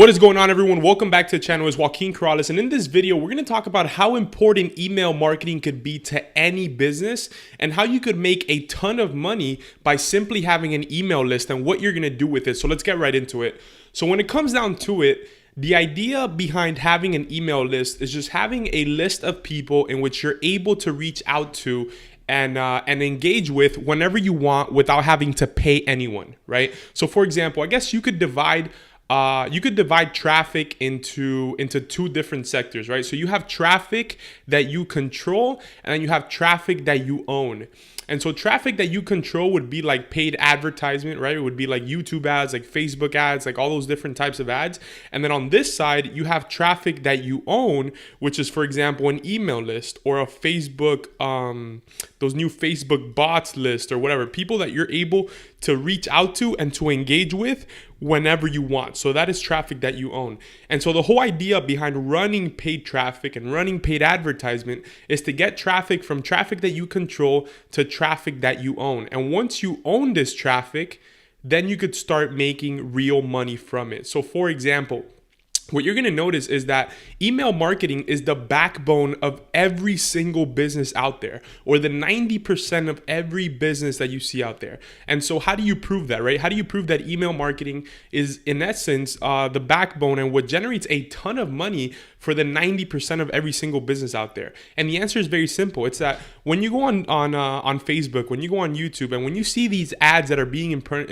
What is going on, everyone? Welcome back to the channel. It's Joaquin Corrales, and in this video we're going to talk about how important email marketing could be to any business and how you could make a ton of money by simply having an email list and what you're going to do with it. So let's get right into it. So when it comes down to it, the idea behind having an email list is just having a list of people in which you're able to reach out to and engage with whenever you want without having to pay anyone, right? So for example, I guess you could divide traffic into two different sectors, right? So you have traffic that you control, and then you have traffic that you own. And so traffic that you control would be like paid advertisement, right? It would be like YouTube ads, like Facebook ads, like all those different types of ads. And then on this side, you have traffic that you own, which is, for example, an email list or a Facebook, those new Facebook bots list or whatever, people that you're able to reach out to and to engage with whenever you want. So that is traffic that you own. And so the whole idea behind running paid traffic and running paid advertisement is to get traffic from traffic that you control to traffic that you own. And once you own this traffic, then you could start making real money from it. So for example, what you're going to notice is that email marketing is the backbone of every single business out there, or the 90% of every business that you see out there. And so how do you prove that, right? How do you prove that email marketing is, in essence, the backbone and what generates a ton of money for the 90% of every single business out there? And the answer is very simple. It's that when you go on Facebook, when you go on YouTube, and when you see these ads that are being put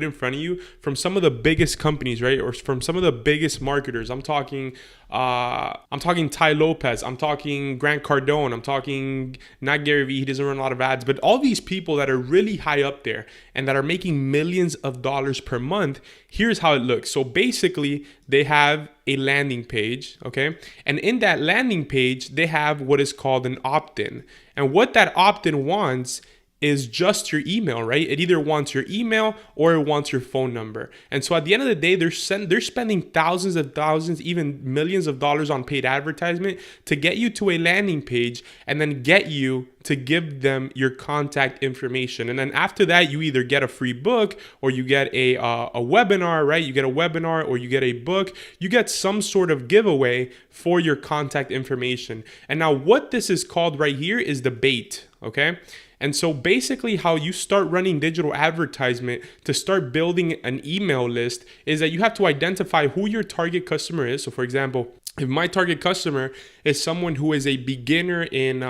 in front of you from some of the biggest companies, right, or from some of the biggest marketers, I'm talking Ty Lopez, I'm talking Grant Cardone, I'm talking not Gary Vee, he doesn't run a lot of ads, but all these people that are really high up there and that are making millions of dollars per month. Here's how it looks. So basically, they have a landing page, okay? And in that landing page, they have what is called an opt-in. And what that opt-in wants is just your email, right? It either wants your email or it wants your phone number. And so at the end of the day, they're spending thousands, even millions of dollars on paid advertisement to get you to a landing page and then get you to give them your contact information. And then after that, you either get a free book or you get a webinar, right? You get a webinar or you get a book. You get some sort of giveaway for your contact information. And now what this is called right here is the bait, okay? And so basically how you start running digital advertisement to start building an email list is that you have to identify who your target customer is. So for example, if my target customer is someone who is a beginner in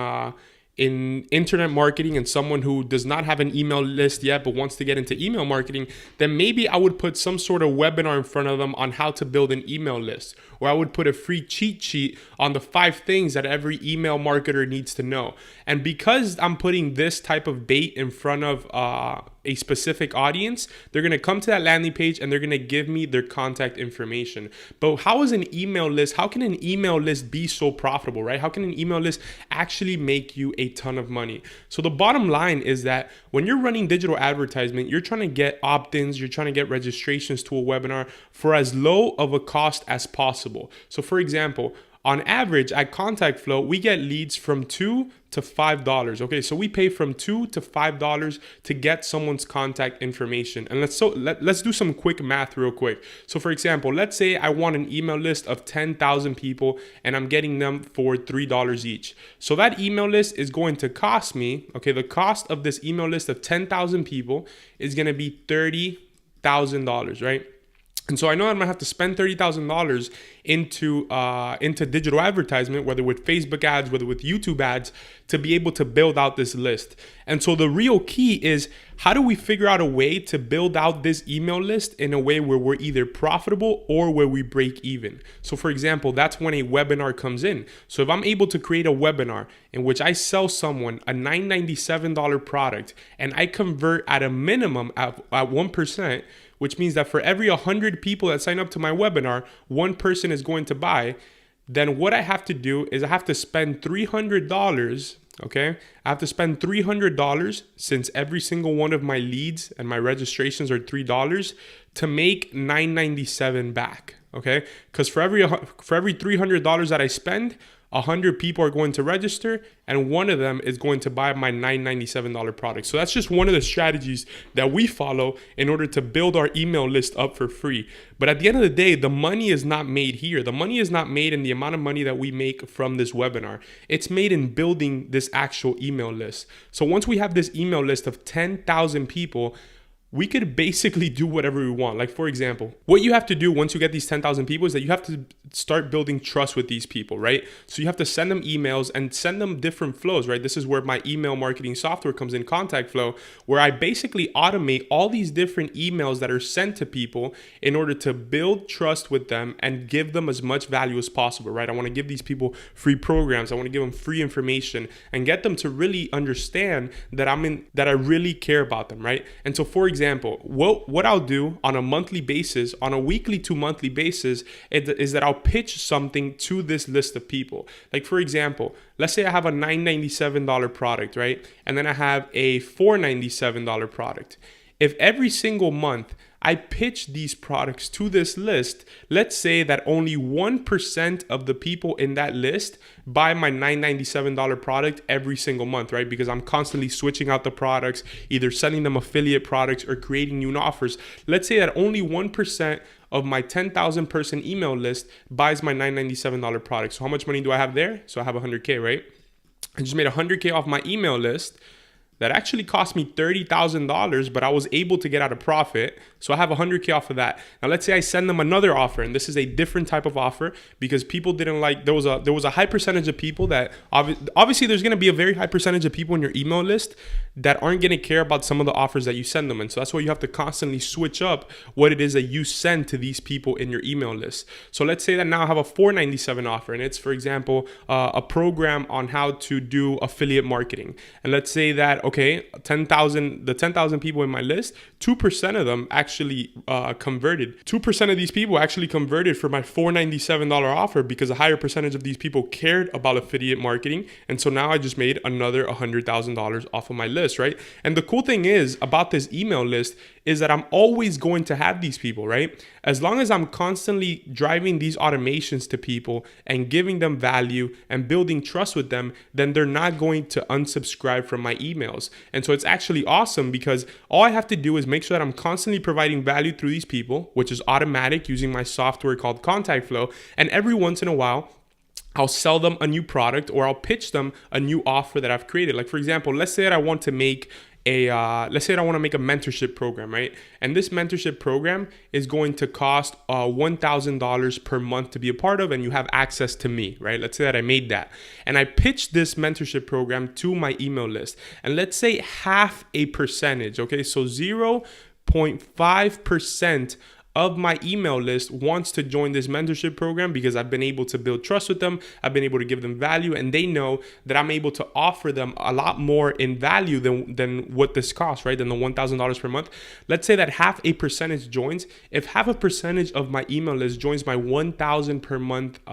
internet marketing and someone who does not have an email list yet but wants to get into email marketing, then maybe I would put some sort of webinar in front of them on how to build an email list. Or I would put a free cheat sheet on the 5 things that every email marketer needs to know. And because I'm putting this type of bait in front of a specific audience, they're going to come to that landing page and they're going to give me their contact information. But how is an email list? How can an email list be so profitable, right? How can an email list actually make you a ton of money? So the bottom line is that when you're running digital advertisement, you're trying to get opt-ins, you're trying to get registrations to a webinar for as low of a cost as possible. So for example, on average at Contact Flow, we get leads from $2 to $5. Okay, so we pay from $2 to $5 to get someone's contact information. And let's do some quick math real quick. So for example, let's say I want an email list of 10,000 people and I'm getting them for $3 each. So that email list is going to cost me, okay, the cost of this email list of 10,000 people is going to be $30,000, right? And so I know I'm gonna have to spend $30,000 into digital advertisement, whether with Facebook ads, whether with YouTube ads, to be able to build out this list. And so the real key is, how do we figure out a way to build out this email list in a way where we're either profitable or where we break even? So for example, that's when a webinar comes in. So if I'm able to create a webinar in which I sell someone a $997 product and I convert at a minimum at 1%, which means that for every 100 people that sign up to my webinar, one person is going to buy, then what I have to do is I have to spend $300, okay? I have to spend $300 since every single one of my leads and my registrations are $3 to make $997 back, okay? Because for every $300 that I spend, 100 people are going to register, and one of them is going to buy my $997 product. So that's just one of the strategies that we follow in order to build our email list up for free. But at the end of the day, the money is not made here. The money is not made in the amount of money that we make from this webinar. It's made in building this actual email list. So once we have this email list of 10,000 people, we could basically do whatever we want. Like, for example, what you have to do once you get these 10,000 people is that you have to start building trust with these people, right? So you have to send them emails and send them different flows, right? This is where my email marketing software comes in, Contact Flow, where I basically automate all these different emails that are sent to people in order to build trust with them and give them as much value as possible, right? I want to give these people free programs. I want to give them free information and get them to really understand that I really care about them, right? And so, for example, what I'll do on a monthly basis, on a weekly to monthly basis, is that I'll pitch something to this list of people. Like, for example, let's say I have a $997 product, right? And then I have a $497 product. If every single month I pitch these products to this list, let's say that only 1% of the people in that list buy my $997 product every single month, right? Because I'm constantly switching out the products, either sending them affiliate products or creating new offers. Let's say that only 1% of my 10,000 person email list buys my $997 product. So how much money do I have there? So I have 100K, right? I just made 100K off my email list. That actually cost me $30,000, but I was able to get out a profit. So I have 100K off of that. Now let's say I send them another offer, and this is a different type of offer because people didn't like, there was a high percentage of people that, obviously there's going to be a very high percentage of people in your email list that aren't going to care about some of the offers that you send them. And so that's why you have to constantly switch up what it is that you send to these people in your email list. So let's say that now I have a $497 offer, and it's, for example, a program on how to do affiliate marketing. And let's say that, okay, the 10,000 people in my list, 2% of them actually converted. 2% of these people actually converted for my $497 offer because a higher percentage of these people cared about affiliate marketing. And so now I just made another $100,000 off of my list, right? And the cool thing is about this email list is that I'm always going to have these people, right? As long as I'm constantly driving these automations to people and giving them value and building trust with them, then they're not going to unsubscribe from my emails. And so it's actually awesome because all I have to do is make sure that I'm constantly providing value through these people, which is automatic using my software called Contact Flow. And every once in a while, I'll sell them a new product or I'll pitch them a new offer that I've created. Like, for example, let's say that I want to make a mentorship program, right? And this mentorship program is going to cost $1,000 per month to be a part of, and you have access to me, right? Let's say that I made that. And I pitched this mentorship program to my email list. And let's say half a percentage, okay? So 0.5% of my email list wants to join this mentorship program because I've been able to build trust with them. I've been able to give them value, and they know that I'm able to offer them a lot more in value than what this costs, right? Than the $1,000 per month. Let's say that half a percentage joins. If half a percentage of my email list joins my $1,000 per month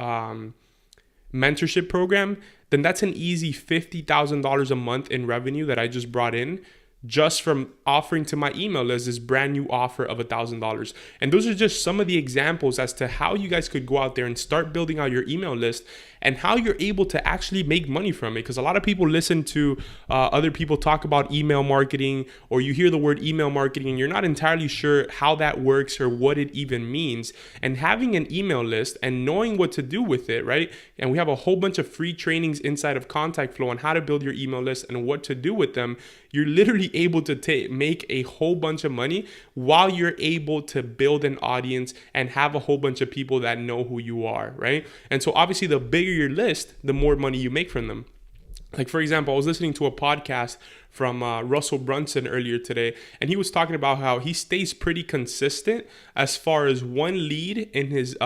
mentorship program, then that's an easy $50,000 a month in revenue that I just brought in, just from offering to my email list this brand new offer of $1,000. And those are just some of the examples as to how you guys could go out there and start building out your email list and how you're able to actually make money from it. Because a lot of people listen to other people talk about email marketing, or you hear the word email marketing and you're not entirely sure how that works or what it even means. And having an email list and knowing what to do with it, right? And we have a whole bunch of free trainings inside of Contact Flow on how to build your email list and what to do with them. You're literally able to make a whole bunch of money while you're able to build an audience and have a whole bunch of people that know who you are, right? And so obviously the bigger your list, the more money you make from them. Like, for example, I was listening to a podcast from Russell Brunson earlier today, and he was talking about how he stays pretty consistent as far as one lead in his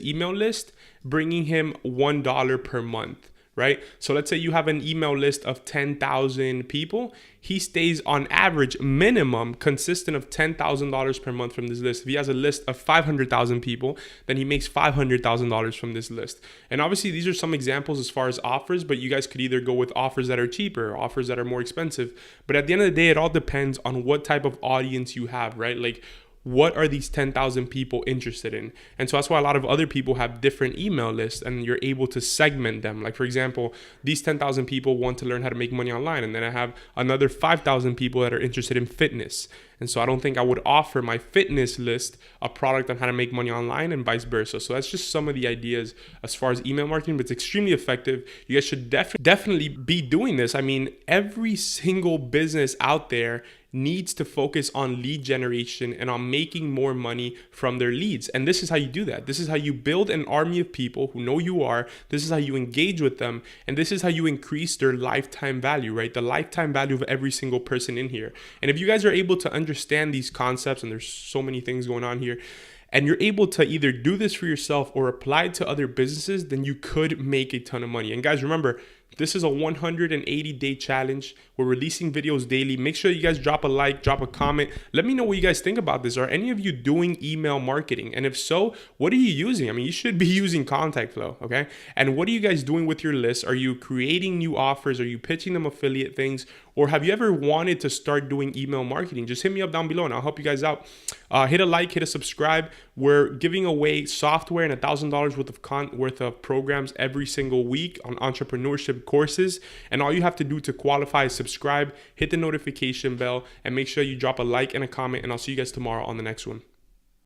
email list bringing him $1 per month. Right? So let's say you have an email list of 10,000 people. He stays on average minimum consistent of $10,000 per month from this list. If he has a list of 500,000 people, then he makes $500,000 from this list. And obviously these are some examples as far as offers, but you guys could either go with offers that are cheaper or offers that are more expensive. But at the end of the day, it all depends on what type of audience you have, right? Like, what are these 10,000 people interested in? And so that's why a lot of other people have different email lists, and you're able to segment them. Like, for example, these 10,000 people want to learn how to make money online, and then I have another 5,000 people that are interested in fitness. And so I don't think I would offer my fitness list a product on how to make money online, and vice versa. So that's just some of the ideas as far as email marketing, but it's extremely effective. You guys should definitely be doing this. I mean, every single business out there needs to focus on lead generation and on making more money from their leads. And this is how you do that. This is how you build an army of people who know you are. This is how you engage with them. And this is how you increase their lifetime value, right? The lifetime value of every single person in here. And if you guys are able to understand these concepts, and there's so many things going on here, and you're able to either do this for yourself or apply it to other businesses, then you could make a ton of money. And guys, remember, this is a 180-day challenge. We're releasing videos daily. Make sure you guys drop a like, drop a comment. Let me know what you guys think about this. Are any of you doing email marketing? And if so, what are you using? I mean, you should be using Contact Flow, okay? And what are you guys doing with your list? Are you creating new offers? Are you pitching them affiliate things? Or have you ever wanted to start doing email marketing? Just hit me up down below and I'll help you guys out. Hit a like, hit a subscribe. We're giving away software and $1,000 worth of programs every single week on entrepreneurship courses. And all you have to do to qualify is subscribe, hit the notification bell, and make sure you drop a like and a comment. And I'll see you guys tomorrow on the next one.